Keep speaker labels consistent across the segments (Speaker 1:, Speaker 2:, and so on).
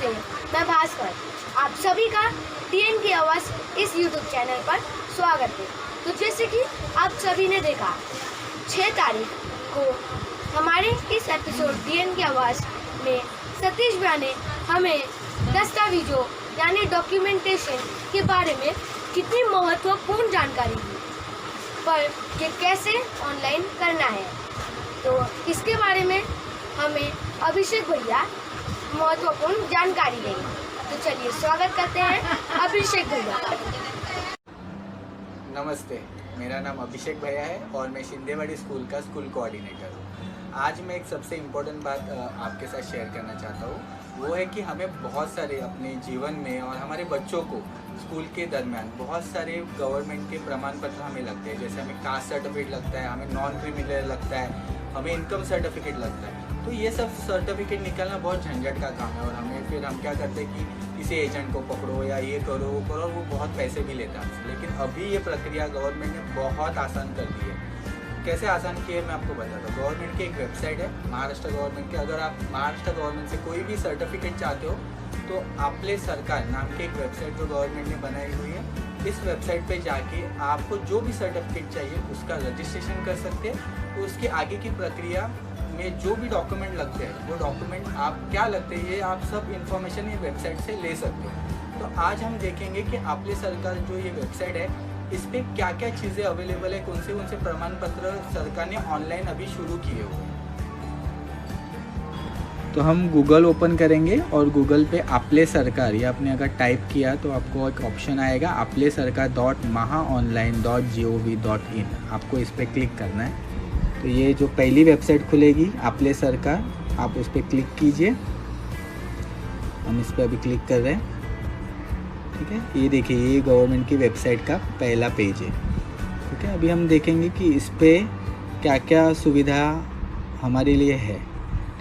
Speaker 1: से मैं भास्कर आप सभी का टीएन की आवाज़ इस यूट्यूब चैनल पर स्वागत है। तो जैसे कि आप सभी ने देखा 6 तारीख को हमारे इस एपिसोड टीएन की आवाज़ में सतीश भैया ने हमें दस्तावेजों यानी डॉक्यूमेंटेशन के बारे में कितनी महत्वपूर्ण जानकारी दी पर ये कैसे ऑनलाइन करना है, तो इसके बारे में हमें अभिषेक भैया महत्वपूर्ण जानकारी देंगे। तो चलिए स्वागत करते हैं अभिषेक भैया।
Speaker 2: नमस्ते, मेरा नाम अभिषेक भैया है और मैं शिंदेवाड़ी स्कूल का स्कूल कोऑर्डिनेटर हूँ। आज मैं एक सबसे इम्पोर्टेंट बात आपके साथ शेयर करना चाहता हूँ, वो है कि हमें बहुत सारे अपने जीवन में और हमारे बच्चों को स्कूल के दरमियान बहुत सारे गवर्नमेंट के प्रमाण पत्र हमें लगते हैं। जैसे हमें कास्ट सर्टिफिकेट लगता है, हमें नॉन क्रिमिनल लगता है, हमें इनकम सर्टिफिकेट लगता है। तो ये सब सर्टिफिकेट निकालना बहुत झंझट का काम है और हमें फिर हम क्या करते हैं कि किसी एजेंट को पकड़ो या ये करो वो करो, वो बहुत पैसे भी लेता है। लेकिन अभी ये प्रक्रिया गवर्नमेंट ने बहुत आसान कर दी है। कैसे आसान की है मैं आपको बताता हूँ। गवर्नमेंट की एक वेबसाइट है महाराष्ट्र गवर्नमेंट की। अगर आप महाराष्ट्र गवर्नमेंट से कोई भी सर्टिफिकेट चाहते हो तो आपले सरकार नाम की एक वेबसाइट जो गवर्नमेंट ने बनाई हुई है, इस वेबसाइट पे जाके आपको जो भी सर्टिफिकेट चाहिए उसका रजिस्ट्रेशन कर सकते हैं। तो उसके आगे की प्रक्रिया में जो भी डॉक्यूमेंट लगते हैं, वो डॉक्यूमेंट आप क्या लगते हैं, ये आप सब इन्फॉर्मेशन ये वेबसाइट से ले सकते हो। तो आज हम देखेंगे कि आपले सरकार जो ये वेबसाइट है, इस पर क्या क्या चीज़ें अवेलेबल है, कौन से प्रमाण पत्र सरकार ने ऑनलाइन अभी शुरू किए हुए हैं। तो हम गूगल ओपन करेंगे और गूगल पे आपले सरकार ये आपने अगर टाइप किया तो आपको एक ऑप्शन आएगा apleSarkar.mahaonline.gov.in। आपको इस पर क्लिक करना है। तो ये जो पहली वेबसाइट खुलेगी आपले सरकार, आप उस पर क्लिक कीजिए। हम इस पर अभी क्लिक कर रहे हैं, ठीक है। ये देखिए, ये गवर्नमेंट की वेबसाइट का पहला पेज है, ठीक है। अभी हम देखेंगे कि इस पर क्या क्या सुविधा हमारे लिए है,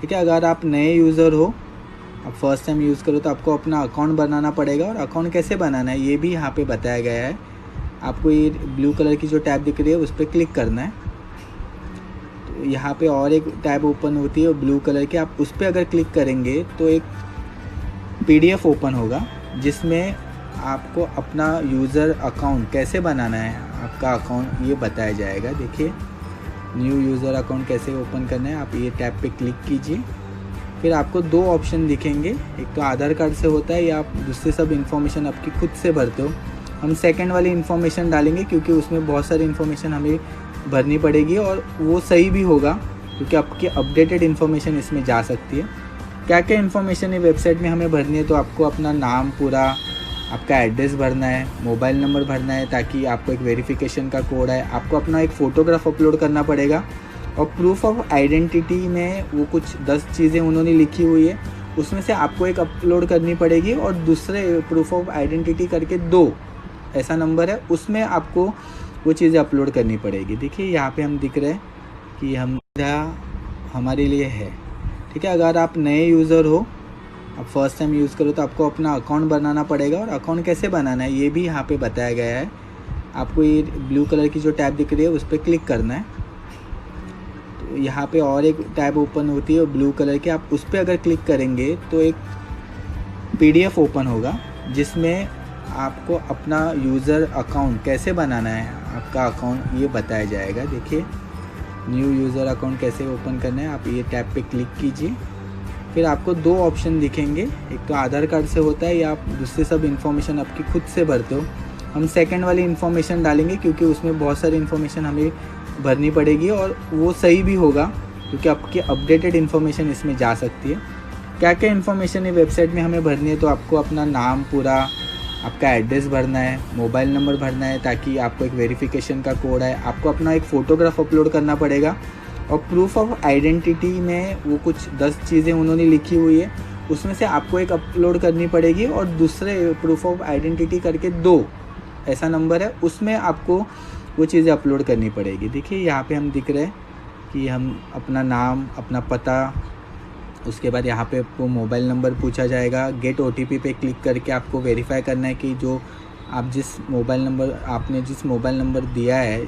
Speaker 2: ठीक है। अगर आप नए यूज़र हो, आप फर्स्ट टाइम यूज़ करो, तो आपको अपना अकाउंट बनाना पड़ेगा और अकाउंट कैसे बनाना है ये भी यहाँ पे बताया गया है। आपको ये ब्लू कलर की जो टैब दिख रही है उस पर क्लिक करना है। तो यहाँ पे और एक टैब ओपन होती है ब्लू कलर की, आप उस पर अगर क्लिक करेंगे तो एक PDF ओपन होगा जिसमें आपको अपना यूज़र अकाउंट कैसे बनाना है, आपका अकाउंट ये बताया जाएगा। देखिए, न्यू यूज़र अकाउंट कैसे ओपन करना है, आप ये टैब पे क्लिक कीजिए। फिर आपको 2 ऑप्शन दिखेंगे, एक तो आधार कार्ड से होता है या आप दूसरे सब इन्फॉर्मेशन आपकी खुद से भरते हो। हम सेकंड वाली इन्फॉर्मेशन डालेंगे क्योंकि उसमें बहुत सारी इन्फॉर्मेशन हमें भरनी पड़ेगी और वो सही भी होगा क्योंकि आपकी अपडेटेड इन्फॉर्मेशन इसमें जा सकती है। क्या क्या इन्फॉर्मेशन है वेबसाइट में हमें भरनी है, तो आपको अपना नाम पूरा, आपका एड्रेस भरना है, मोबाइल नंबर भरना है ताकि आपको एक वेरिफिकेशन का कोड है, आपको अपना एक फ़ोटोग्राफ अपलोड करना पड़ेगा और प्रूफ ऑफ आइडेंटिटी में वो कुछ 10 चीज़ें उन्होंने लिखी हुई है, उसमें से आपको एक अपलोड करनी पड़ेगी और दूसरे प्रूफ ऑफ आइडेंटिटी करके 2 ऐसा नंबर है, उसमें आपको वो चीज़ें अपलोड करनी पड़ेगी। देखिए यहाँ पे हम दिख रहे हैं कि हम हमारे लिए है, ठीक है। अगर आप नए यूज़र हो, आप फर्स्ट टाइम यूज़ करो, तो आपको अपना अकाउंट बनाना पड़ेगा और अकाउंट कैसे बनाना है ये भी यहाँ पे बताया गया है। आपको ये ब्लू कलर की जो टैब दिख रही है उस पर क्लिक करना है। तो यहाँ पे और एक टैब ओपन होती है ब्लू कलर की, आप उस पर अगर क्लिक करेंगे तो एक PDF ओपन होगा जिसमें आपको अपना यूज़र अकाउंट कैसे बनाना है, आपका अकाउंट ये बताया जाएगा। देखिए, न्यू यूज़र अकाउंट कैसे ओपन करना है, आप ये टैब पे क्लिक कीजिए। फिर आपको 2 ऑप्शन दिखेंगे, एक तो आधार कार्ड से होता है या आप दूसरे सब इन्फॉर्मेशन आपकी खुद से भरते हो। हम सेकंड वाली इन्फॉर्मेशन डालेंगे क्योंकि उसमें बहुत सारी इन्फॉर्मेशन हमें भरनी पड़ेगी और वो सही भी होगा क्योंकि आपकी अपडेटेड इन्फॉर्मेशन इसमें जा सकती है। क्या क्या इन्फॉर्मेशन है वेबसाइट में हमें भरनी है, तो आपको अपना नाम पूरा, आपका एड्रेस भरना है, मोबाइल नंबर भरना है ताकि आपको एक वेरिफिकेशन का कोड है, आपको अपना एक फ़ोटोग्राफ अपलोड करना पड़ेगा और प्रूफ ऑफ आइडेंटिटी में वो कुछ 10 चीज़ें उन्होंने लिखी हुई है, उसमें से आपको एक अपलोड करनी पड़ेगी और दूसरे प्रूफ ऑफ आइडेंटिटी करके 2 ऐसा नंबर है, उसमें आपको वो चीज़ें अपलोड करनी पड़ेगी। देखिए यहाँ पे हम दिख रहे हैं कि हम अपना नाम, अपना पता, उसके बाद यहाँ पे आपको मोबाइल नंबर पूछा जाएगा। गेट OTP पे क्लिक करके आपको वेरीफाई करना है कि जो आपने जिस मोबाइल नंबर दिया है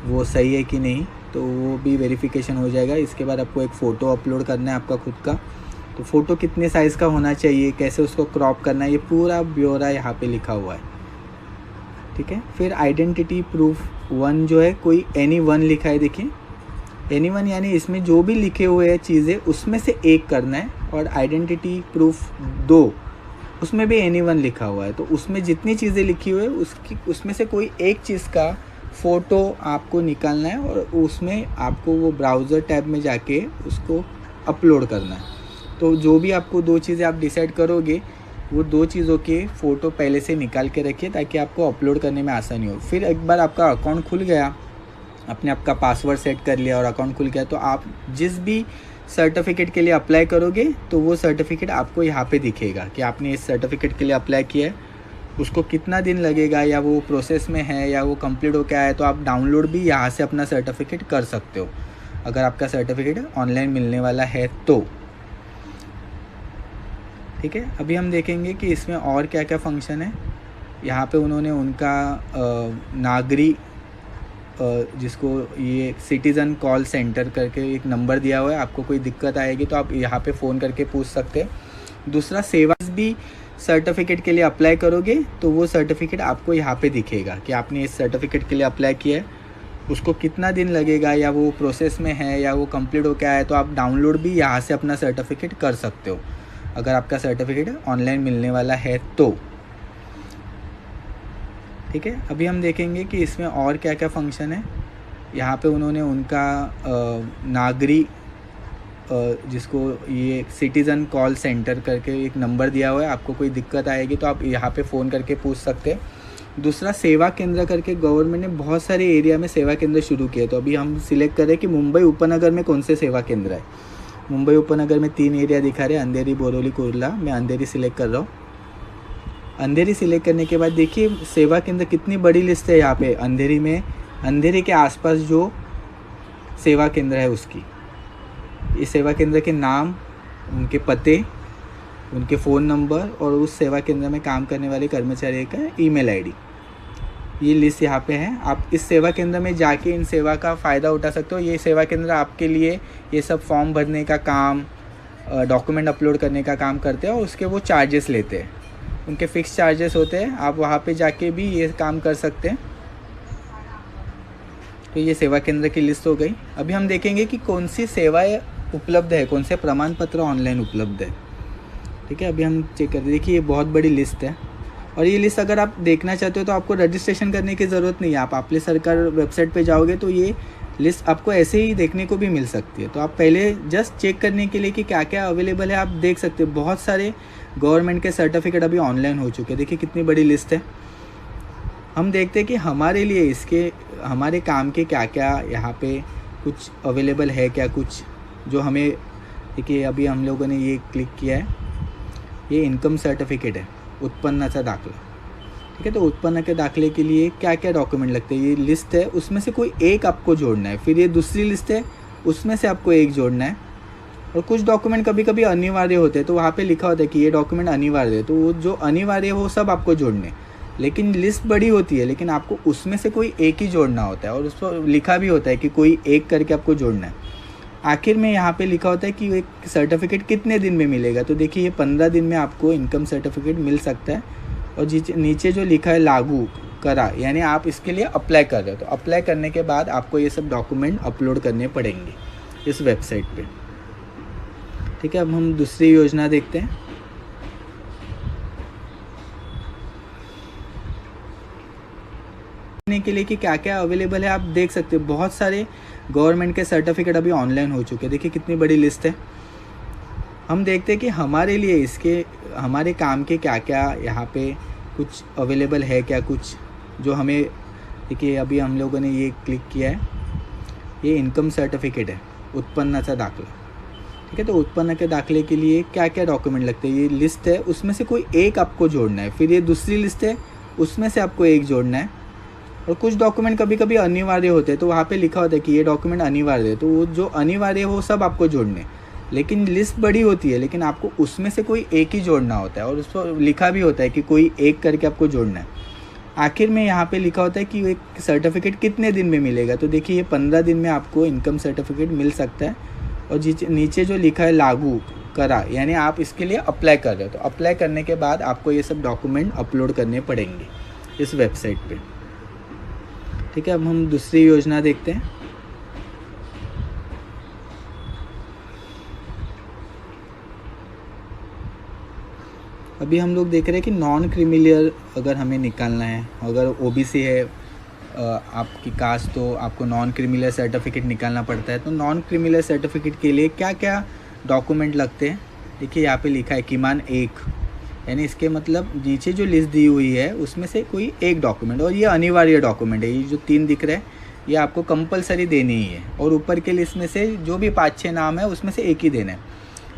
Speaker 2: वो सही है कि नहीं, तो वो भी वेरिफिकेशन हो जाएगा। इसके बाद आपको एक फ़ोटो अपलोड करना है आपका खुद का तो फ़ोटो कितने साइज़ का होना चाहिए, कैसे उसको क्रॉप करना है, ये पूरा ब्यौरा यहाँ पे लिखा हुआ है। ठीक है, फिर आइडेंटिटी प्रूफ 1 जो है, कोई एनी 1 लिखा है, देखिए एनी 1 यानी इसमें जो भी लिखे हुए हैं चीज़ें उसमें से एक करना है। और आइडेंटिटी प्रूफ 2 उसमें भी एनी 1 लिखा हुआ है, तो उसमें जितनी चीज़ें लिखी हुई है उसमें से कोई एक चीज़ का फ़ोटो आपको निकालना है और उसमें आपको वो ब्राउज़र टैब में जाके उसको अपलोड करना है। तो जो भी आपको 2 चीज़ें आप डिसाइड करोगे, वो 2 चीज़ों के फ़ोटो पहले से निकाल के रखिए ताकि आपको अपलोड करने में आसानी हो। फिर एक बार आपका अकाउंट खुल गया, आपने आपका पासवर्ड सेट कर लिया और अकाउंट खुल गया, तो आप जिस भी सर्टिफिकेट के लिए अप्लाई करोगे तो वो सर्टिफिकेट आपको यहाँ पे दिखेगा कि आपने इस सर्टिफिकेट के लिए अप्लाई किया है, उसको कितना दिन लगेगा या वो प्रोसेस में है या वो कंप्लीट हो गया है। तो आप डाउनलोड भी यहाँ से अपना सर्टिफिकेट कर सकते हो अगर आपका सर्टिफिकेट ऑनलाइन मिलने वाला है तो। ठीक है, अभी हम देखेंगे कि इसमें और क्या क्या फ़ंक्शन है। यहाँ पे उन्होंने उनका नागरिक जिसको ये सिटीज़न कॉल सेंटर करके एक नंबर दिया हुआ है, आपको कोई दिक्कत आएगी तो आप यहाँ पे फ़ोन करके पूछ सकते हैं। दूसरा, सेवा भी सर्टिफिकेट के लिए अप्लाई करोगे तो वो सर्टिफिकेट आपको यहाँ पे दिखेगा कि आपने इस सर्टिफिकेट के लिए अप्लाई किया है, उसको कितना दिन लगेगा या वो प्रोसेस में है या वो कंप्लीट हो गया है। तो आप डाउनलोड भी यहाँ से अपना सर्टिफिकेट कर सकते हो अगर आपका सर्टिफिकेट ऑनलाइन मिलने वाला है तो। ठीक है, अभी हम देखेंगे कि इसमें और क्या क्या फ़ंक्शन है। यहाँ पे उन्होंने उनका नागरिक जिसको ये सिटीज़न कॉल सेंटर करके एक नंबर दिया हुआ है, आपको कोई दिक्कत आएगी तो आप यहाँ पे फ़ोन करके पूछ सकते हैं। दूसरा, सेवा केंद्र करके गवर्नमेंट ने बहुत सारे एरिया में सेवा केंद्र शुरू किए, तो अभी हम सिलेक्ट करें कि मुंबई उपनगर में कौन से सेवा केंद्र है। मुंबई उपनगर में 3 एरिया दिखा रहे हैं, अंधेरी, बोरोली, कुर्ला। मैं अंधेरी सिलेक्ट कर रहा हूँ। अंधेरी सिलेक्ट करने के बाद देखिए सेवा केंद्र कितनी बड़ी लिस्ट है यहाँ पे अंधेरी में। अंधेरी के आसपास जो सेवा केंद्र है उसकी, इस सेवा केंद्र के नाम, उनके पते, उनके फ़ोन नंबर और उस सेवा केंद्र में काम करने वाले कर्मचारी का ईमेल आईडी, ये लिस्ट यहाँ पे है। आप इस सेवा केंद्र में जाके इन सेवा का फ़ायदा उठा सकते हो। ये सेवा केंद्र आपके लिए ये सब फॉर्म भरने का काम, डॉक्यूमेंट अपलोड करने का काम करते हैं और उसके वो चार्जेस लेते हैं, उनके फ़िक्स चार्जेस होते हैं। आप वहाँ पे जाके भी ये काम कर सकते हैं। तो ये सेवा केंद्र की लिस्ट हो गई। अभी हम देखेंगे कि कौन सी सेवाएं उपलब्ध है, कौन से प्रमाण पत्र ऑनलाइन उपलब्ध है। ठीक है, अभी हम चेक करते हैं। देखिए ये बहुत बड़ी लिस्ट है और ये लिस्ट अगर आप देखना चाहते हो तो आपको रजिस्ट्रेशन करने की ज़रूरत नहीं है। आप आपले सरकार वेबसाइट पे जाओगे तो ये लिस्ट आपको ऐसे ही देखने को भी मिल सकती है। तो आप पहले जस्ट चेक करने के लिए कि क्या क्या अवेलेबल है आप देख सकते हो। बहुत सारे गवर्नमेंट के सर्टिफिकेट अभी ऑनलाइन हो चुके हैं। देखिए कितनी बड़ी लिस्ट है। हम देखते हैं कि हमारे लिए इसके हमारे काम के क्या क्या यहाँ पे कुछ अवेलेबल है, क्या कुछ जो हमें। देखिए अभी हम लोगों ने ये क्लिक किया है, ये इनकम सर्टिफिकेट है, उत्पन्नाचा दाखला। ठीक है, तो उत्पन्न के दाखले के लिए क्या क्या डॉक्यूमेंट लगते हैं, ये लिस्ट है, उसमें से कोई एक आपको जोड़ना है। फिर ये दूसरी लिस्ट है, उसमें से आपको एक जोड़ना है। और कुछ डॉक्यूमेंट कभी कभी अनिवार्य होते हैं, तो वहाँ पे लिखा होता है कि ये डॉक्यूमेंट अनिवार्य है, तो वो जो अनिवार्य है वो सब आपको जोड़ने। लेकिन लिस्ट बड़ी होती है, लेकिन आपको उसमें से कोई एक ही जोड़ना होता है और उस पर लिखा भी होता है कि कोई एक करके आपको जोड़ना है। आखिर में यहाँ पे लिखा होता है कि एक सर्टिफिकेट कितने दिन में मिलेगा। तो देखिए ये 15 दिन में आपको इनकम सर्टिफिकेट मिल सकता है। और नीचे जो लिखा है लागू करा, यानी आप इसके लिए अप्लाई कर रहे हो, तो अप्लाई करने के बाद आपको ये सब डॉक्यूमेंट अपलोड करने पड़ेंगे इस वेबसाइट पे। ठीक है, अब हम दूसरी योजना देखते हैं। के लिए कि क्या क्या अवेलेबल है आप देख सकते हो। बहुत सारे गवर्नमेंट के सर्टिफिकेट अभी ऑनलाइन हो चुके हैं। देखिए कितनी बड़ी लिस्ट है। हम देखते हैं कि हमारे लिए इसके हमारे काम के क्या क्या यहाँ पे कुछ अवेलेबल है, क्या कुछ जो हमें। देखिए अभी हम लोगों ने ये क्लिक किया है, ये इनकम सर्टिफिकेट है, उत्पन्नाचा दाखला। ठीक है, तो उत्पन्न के दाखले के लिए क्या क्या डॉक्यूमेंट लगते हैं, ये लिस्ट है, उसमें से कोई एक आपको जोड़ना है। फिर ये दूसरी लिस्ट है, उसमें से आपको एक जोड़ना है। और कुछ डॉक्यूमेंट कभी कभी अनिवार्य होते हैं, तो वहाँ पे लिखा होता है कि ये डॉक्यूमेंट अनिवार्य है, तो वो जो अनिवार्य है वो सब आपको जोड़ने। लेकिन लिस्ट बड़ी होती है, लेकिन आपको उसमें से कोई एक ही जोड़ना होता है और उस पर लिखा भी होता है कि कोई एक करके आपको जोड़ना है। आखिर में यहाँ पे लिखा होता है कि एक सर्टिफिकेट कितने दिन में मिलेगा। तो देखिए ये 15 दिन में आपको इनकम सर्टिफिकेट मिल सकता है। और नीचे जो लिखा है लागू करा यानी आप इसके लिए अप्लाई कर रहे हो, तो अप्लाई करने के बाद आपको ये सब डॉक्यूमेंट अपलोड करने पड़ेंगे इस वेबसाइट पे। ठीक है, अब हम दूसरी योजना देखते हैं। अभी हम लोग देख रहे हैं कि नॉन क्रीमिलियर अगर हमें निकालना है, अगर ओबीसी है आपकी कास्ट, तो आपको नॉन क्रीमिलियर सर्टिफिकेट निकालना पड़ता है। तो नॉन क्रीमिलियर सर्टिफिकेट के लिए क्या क्या डॉक्यूमेंट लगते हैं, देखिए यहाँ पे लिखा है किमान एक, यानी इसके मतलब नीचे जो लिस्ट दी हुई है उसमें से कोई एक डॉक्यूमेंट, और ये अनिवार्य डॉक्यूमेंट है। ये जो 3 दिख रहे हैं ये आपको कंपलसरी देनी ही है, और ऊपर के लिस्ट में से जो भी 5-6 नाम है उसमें से एक ही देना है।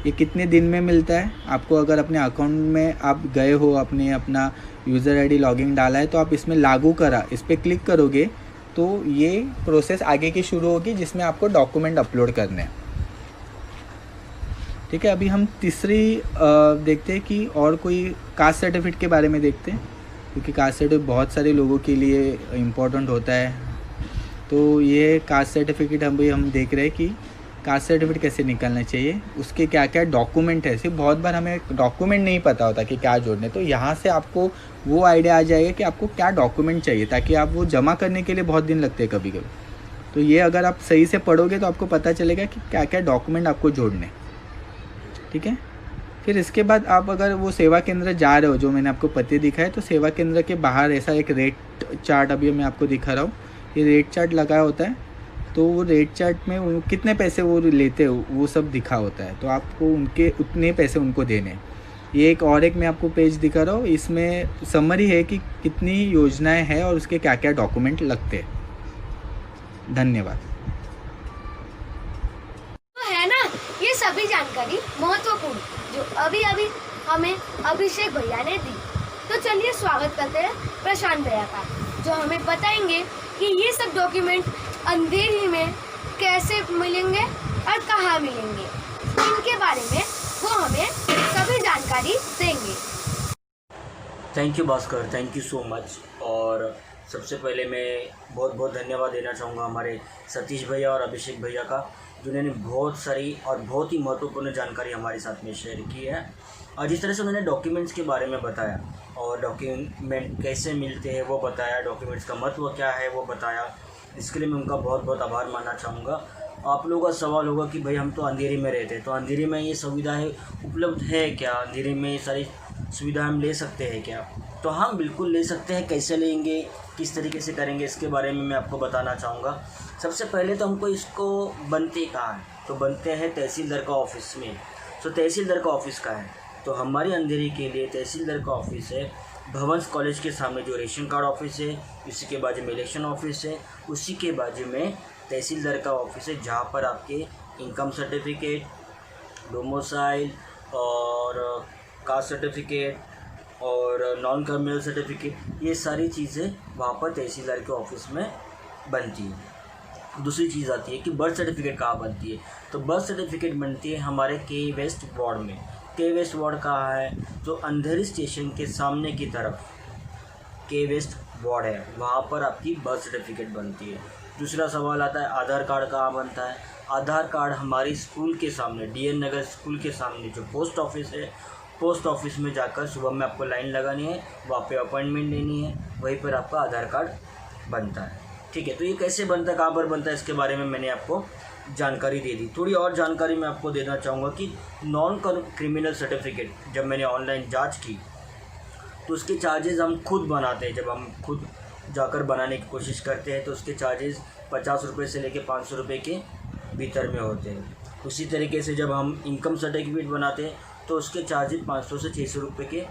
Speaker 2: ये कितने दिन में मिलता है आपको, अगर अपने अकाउंट में आप गए हो, आपने अपना यूज़र आईडी लॉगिन डाला है, तो आप इसमें लागू करा इस पर क्लिक करोगे तो ये प्रोसेस आगे की शुरू होगी जिसमें आपको डॉक्यूमेंट अपलोड करने हैं। ठीक है, अभी हम तीसरी देखते हैं कि और कोई कास्ट सर्टिफिकेट के बारे में देखते हैं, क्योंकि कास्ट सर्टिफिकेट बहुत सारे लोगों के लिए इम्पोर्टेंट होता है। तो ये कास्ट सर्टिफिकेट हम देख रहे हैं कि कास्ट सर्टिफिकेट कैसे निकालना चाहिए, उसके क्या क्या डॉक्यूमेंट है। सिर्फ बहुत बार हमें डॉक्यूमेंट नहीं पता होता कि क्या जोड़ने, तो यहाँ से आपको वो आइडिया आ जाएगा कि आपको क्या डॉक्यूमेंट चाहिए, ताकि आप वो जमा करने के लिए बहुत दिन लगते हैं कभी कभी। तो ये अगर आप सही से पढ़ोगे तो आपको पता चलेगा कि क्या क्या डॉक्यूमेंट आपको जोड़ने। ठीक है, फिर इसके बाद आप अगर वो सेवा केंद्र जा रहे हो, जो मैंने आपको पते दिखाया, तो सेवा केंद्र के बाहर ऐसा एक रेट चार्ट अभी मैं आपको दिखा रहा हूँ, ये रेट चार्ट लगा होता है। तो वो रेट चार्ट में वो कितने पैसे वो लेते हो वो सब दिखा होता है, तो आपको उनके उतने पैसे उनको देने। ये एक और एक मैं आपको पेज दिखा रहा हूँ, इसमें समरी है कि कितनी योजनाएं हैं और उसके क्या क्या डॉक्यूमेंट लगते हैं। धन्यवाद।
Speaker 1: तो है ना ये सभी जानकारी महत्वपूर्ण जो अभी अभी हमें अभिषेक भैया ने दी। तो चलिए स्वागत करते हैं प्रशांत भैया का, जो हमें बताएंगे कि ये सब डॉक्यूमेंट अंधेरी में कैसे मिलेंगे और कहाँ मिलेंगे। इनके बारे में वो हमें सभी जानकारी देंगे।
Speaker 3: Thank you Bhaskar, thank you so much. और सबसे पहले मैं बहुत बहुत धन्यवाद देना चाहूँगा हमारे सतीश भैया और अभिषेक भैया का, जिन्होंने बहुत सारी और बहुत ही महत्वपूर्ण जानकारी हमारे साथ में शेयर की है। और जिस तरह से उन्होंने डॉक्यूमेंट्स के बारे में बताया और डॉक्यूमेंट कैसे मिलते हैं वो बताया, डॉक्यूमेंट्स का महत्व क्या है वो बताया, इसके लिए मैं उनका बहुत बहुत आभार मानना चाहूँगा। आप लोगों का सवाल होगा कि भाई हम तो अंधेरी में रहते हैं, तो अंधेरी में ये सुविधाएं उपलब्ध है क्या, अंधेरी में ये सारी सुविधाएं हम ले सकते हैं क्या? तो हम बिल्कुल ले सकते हैं। कैसे लेंगे, किस तरीके से करेंगे, इसके बारे में मैं आपको बताना चाहूँगा। सबसे पहले तो हमको इसको बनते कहाँ है, तो बनते हैं तहसीलदार का ऑफिस में। तो तहसीलदार का ऑफिस कहाँ है, तो हमारी अंधेरी के लिए तहसीलदार का ऑफिस है भवंस कॉलेज के सामने जो रेशन कार्ड ऑफिस है, उसी के बाजू में इलेक्शन ऑफिस है, उसी के बाजू में तहसीलदार का ऑफिस है, जहाँ पर आपके इनकम सर्टिफिकेट, डोमिसाइल और कास्ट सर्टिफिकेट और नॉन क्रिमिनल सर्टिफिकेट, ये सारी चीज़ें वहाँ पर तहसीलदार के ऑफिस में बनती है। दूसरी चीज़ आती है कि बर्थ सर्टिफिकेट कहाँ बनती है, तो बर्थ सर्टिफिकेट बनती है हमारे के वेस्ट वार्ड में। के वेस्ट वार्ड कहाँ है, तो अंधेरी स्टेशन के सामने की तरफ के वेस्ट वार्ड है, वहाँ पर आपकी बर्थ सर्टिफिकेट बनती है। दूसरा सवाल आता है आधार कार्ड कहाँ बनता है। आधार कार्ड हमारी स्कूल के सामने, DN नगर स्कूल के सामने जो पोस्ट ऑफिस है, पोस्ट ऑफिस में जाकर सुबह में आपको लाइन लगानी है, वहाँ पे अपॉइंटमेंट लेनी है, वहीं पर आपका आधार कार्ड बनता है। ठीक है, तो ये कैसे बनता है, कहाँ पर बनता है, इसके बारे में मैंने आपको जानकारी दे दी। थोड़ी और जानकारी मैं आपको देना चाहूँगा कि नॉन क्रिमिनल सर्टिफिकेट जब मैंने ऑनलाइन जांच की तो उसके चार्जेस हम खुद बनाते हैं। जब हम खुद जाकर बनाने की कोशिश करते हैं तो उसके चार्जेस 50 रुपये से लेकर 500 रुपये के भीतर में होते हैं। उसी तरीके से जब हम इनकम सर्टिफिकेट बनाते हैं तो उसके चार्जेस 500 से 600 रुपये के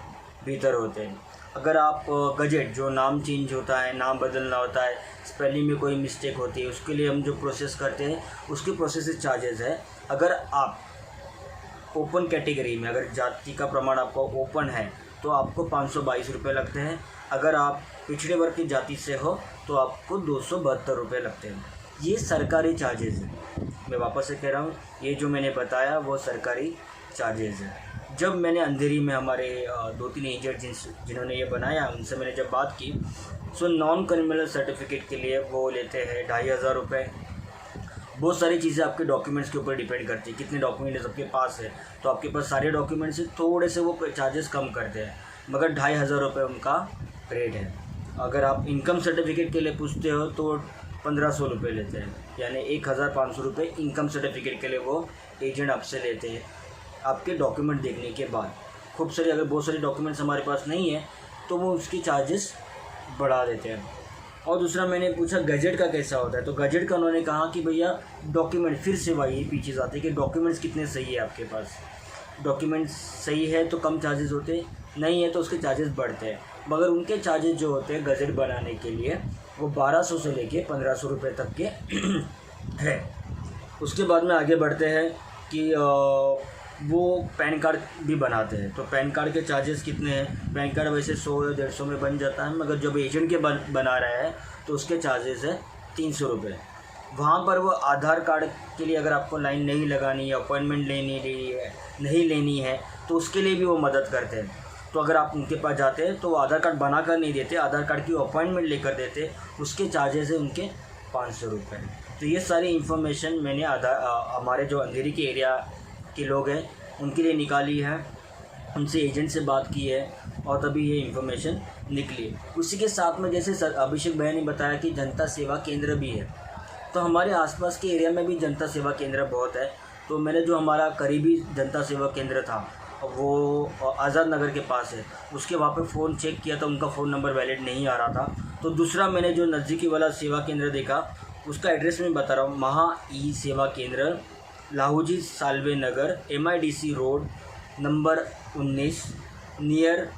Speaker 3: भीतर होते हैं। अगर आप गजेट, जो नाम चेंज होता है, नाम बदलना होता है, स्पेलिंग में कोई मिस्टेक होती है, उसके लिए हम जो प्रोसेस करते हैं उसके प्रोसेस चार्जेस है। अगर आप ओपन कैटेगरी में, अगर जाति का प्रमाण आपका ओपन है तो आपको 522 रुपये लगते हैं। अगर आप पिछड़े वर्ग की जाति से हो तो आपको 272 रुपये लगते हैं। ये सरकारी चार्जेस है। मैं वापस से कह रहा हूँ, ये जो मैंने बताया वो सरकारी चार्जेस है। जब मैंने अंधेरी में हमारे 2-3 एजेंट जिन्होंने ये बनाया, उनसे मैंने जब बात की, सो नॉन क्रिमिनल सर्टिफिकेट के लिए वो लेते हैं 2500 रुपये, बहुत सारी चीज़ें आपके डॉक्यूमेंट्स के ऊपर डिपेंड करती है, कितने डॉक्यूमेंट्स आपके पास है। तो आपके पास सारे डॉक्यूमेंट्स से थोड़े से वो चार्जेस कम करते हैं, मगर 2500 रुपये उनका रेट है। अगर आप इनकम सर्टिफिकेट के लिए पूछते हो तो 1500 रुपये लेते हैं, यानी 1500 रुपये इनकम सर्टिफिकेट के लिए वो एजेंट आपसे लेते हैं आपके डॉक्यूमेंट देखने के बाद। खूब सारी अगर बहुत सारे डॉक्यूमेंट्स हमारे पास नहीं है तो वो उसकी चार्जेस बढ़ा देते हैं। और दूसरा मैंने पूछा गजट का कैसा होता है, तो गजट का उन्होंने कहा कि भैया डॉक्यूमेंट, फिर से वही पीछे जाते हैं कि डॉक्यूमेंट्स कितने सही है आपके पास। डॉक्यूमेंट्स सही है तो कम चार्जेस होते हैं, नहीं है तो उसके चार्जेस बढ़ते हैं। मगर उनके चार्जेस जो होते हैं गजट बनाने के लिए वो 1200 से लेके 1500 रुपये तक के है। उसके बाद में आगे बढ़ते हैं कि वो पैन कार्ड भी बनाते हैं। तो पैन कार्ड के चार्जेस कितने हैं? पैन कार्ड वैसे 100 या 150 में बन जाता है, मगर जब एजेंट के बना रहा है तो उसके चार्जेस है 300 रुपये। वहाँ पर वो आधार कार्ड के लिए अगर आपको लाइन नहीं लगानी है, अपॉइंटमेंट नहीं लेनी है तो उसके लिए भी वो मदद करते हैं। तो अगर आप उनके पास जाते हैं तो वो आधार कार्ड बना कर नहीं देते, आधार कार्ड की अपॉइंटमेंट लेकर देते, उसके चार्जेस है उनके 500 रुपये। तो ये सारी इन्फॉर्मेशन मैंने हमारे जो अंधेरी के एरिया के लोग हैं उनके लिए निकाली है, उनसे एजेंट से बात की है और तभी ये इन्फॉर्मेशन निकली। उसी के साथ में जैसे अभिषेक भैया ने बताया कि जनता सेवा केंद्र भी है, तो हमारे आसपास के एरिया में भी जनता सेवा केंद्र बहुत है। तो मैंने जो हमारा करीबी जनता सेवा केंद्र था वो आज़ाद नगर के पास है, उसके वहाँ पे फ़ोन चेक किया तो उनका फ़ोन नंबर वैलिड नहीं आ रहा था। तो दूसरा मैंने जो नज़दीकी वाला सेवा केंद्र देखा उसका एड्रेस मैं बता रहा हूँ, महा E Seva Kendra, Lahuji Salve Nagar, MIDC road number 19, near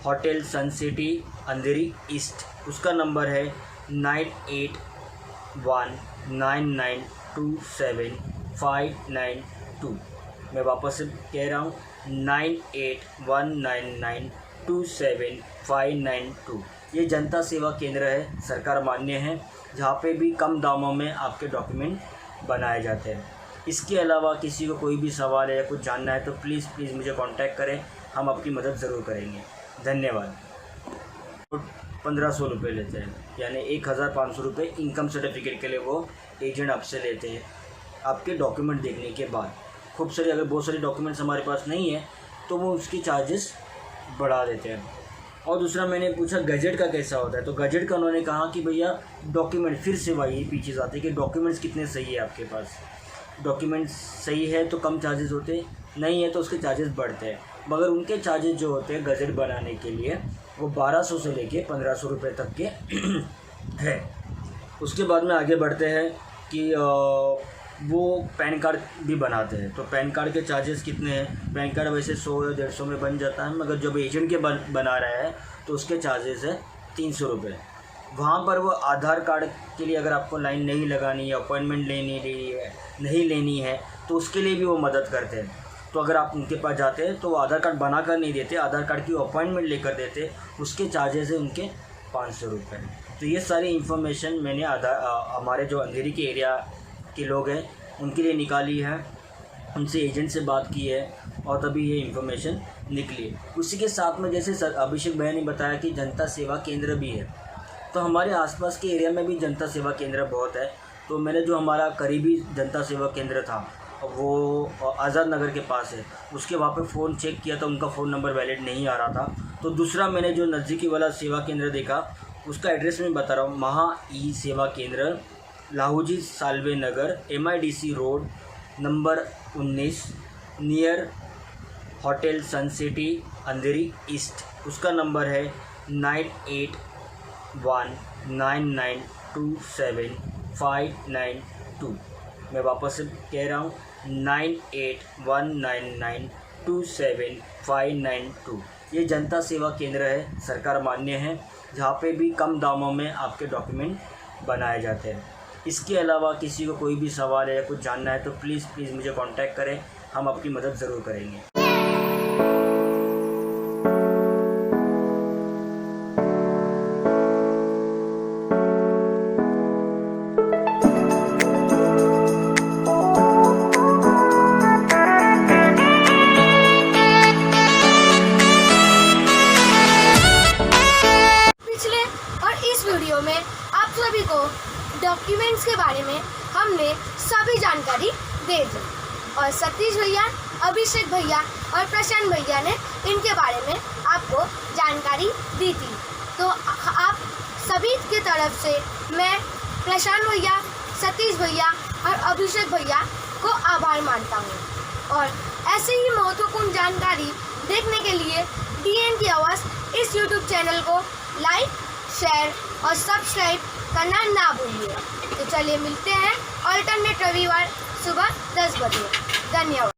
Speaker 3: hotel sun city Andheri east. उसका नंबर है 9819927592। मैं वापस से कह रहा हूँ 9819927592। ये जनता सेवा केंद्र है, सरकार मान्य है, जहाँ पे भी कम दामों में आपके डॉक्यूमेंट बनाए जाते हैं। इसके अलावा किसी को कोई भी सवाल है या कुछ जानना है तो प्लीज़ मुझे कांटेक्ट करें, हम आपकी मदद ज़रूर करेंगे। धन्यवाद। 1500 रुपये लेते हैं, यानी 1500 रुपये इनकम सर्टिफिकेट के लिए वो एजेंट आपसे लेते हैं आपके डॉक्यूमेंट देखने के बाद। खूब सारी अगर बहुत सारे डॉक्यूमेंट्स हमारे पास नहीं है तो वो उसकी चार्जेस बढ़ा देते हैं। और दूसरा मैंने पूछा गजट का कैसा होता है, तो गजट का उन्होंने कहा कि भैया डॉक्यूमेंट, फिर से वही पीछे जाते हैं कि डॉक्यूमेंट्स कितने सही है आपके पास। डॉक्यूमेंट्स सही है तो कम चार्जेस होते हैं, नहीं है तो उसके चार्जेस बढ़ते हैं। मगर उनके चार्जेस जो होते हैं गजट बनाने के लिए वो 1200 से लेके 1500 रुपये तक के है। उसके बाद में आगे बढ़ते हैं कि वो पैन कार्ड भी बनाते हैं। तो पैन कार्ड के चार्जेस कितने हैं? पैन कार्ड वैसे 100 या 150 में बन जाता है, मगर जब एजेंट के बना रहा है तो उसके चार्जेस है 300 रुपये। वहाँ पर वो आधार कार्ड के लिए अगर आपको लाइन नहीं लगानी है, अपॉइंटमेंट नहीं लेनी है तो उसके लिए भी वो मदद करते हैं। तो अगर आप उनके पास जाते हैं तो वो आधार कार्ड बना कर नहीं देते, आधार कार्ड की अपॉइंटमेंट लेकर देते, उसके चार्जेस है उनके 500 रुपये। तो ये सारी इन्फॉर्मेशन मैंने हमारे जो अंधेरी के एरिया के लोग हैं उनके लिए निकाली है, उनसे एजेंट से बात की है और तभी ये इन्फॉर्मेशन निकली। उसी के साथ में जैसे अभिषेक भैया ने बताया कि जनता सेवा केंद्र भी है, तो हमारे आसपास के एरिया में भी जनता सेवा केंद्र बहुत है। तो मैंने जो हमारा करीबी जनता सेवा केंद्र था वो आज़ाद नगर के पास है, उसके वहाँ पे फ़ोन चेक किया तो उनका फ़ोन नंबर वैलिड नहीं आ रहा था। तो दूसरा मैंने जो नज़दीकी वाला सेवा केंद्र देखा उसका एड्रेस मैं बता रहा हूँ, महा E Seva Kendra, Lahuji Salve Nagar, MIDC road number 19, near hotel sun city Andheri east. उसका नंबर है 9819927592। मैं वापस से कह रहा हूँ 9819927592। ये जनता सेवा केंद्र है, सरकार मान्य है, जहाँ पे भी कम दामों में आपके डॉक्यूमेंट बनाए जाते हैं। इसके अलावा किसी को कोई भी सवाल है या कुछ जानना है तो प्लीज़ मुझे कांटेक्ट करें, हम आपकी मदद ज़रूर करेंगे।
Speaker 1: पिछले और इस वीडियो में आप सभी को डॉक्यूमेंट्स के बारे में हमने दे दी और सतीश भैया, अभिषेक भैया और प्रशांत भैया ने इनके बारे में आपको जानकारी दी थी। तो आप सभी की तरफ से मैं प्रशांत भैया, सतीश भैया और अभिषेक भैया को आभार मानता हूँ। और ऐसे ही महत्वपूर्ण जानकारी देखने के लिए DN की आवाज़ इस YouTube चैनल को लाइक, शेयर और सब्सक्राइब करना ना भूलिए। तो चलिए मिलते हैं अल्टरनेट रविवार सुबह 10 बजे। धन्यवाद।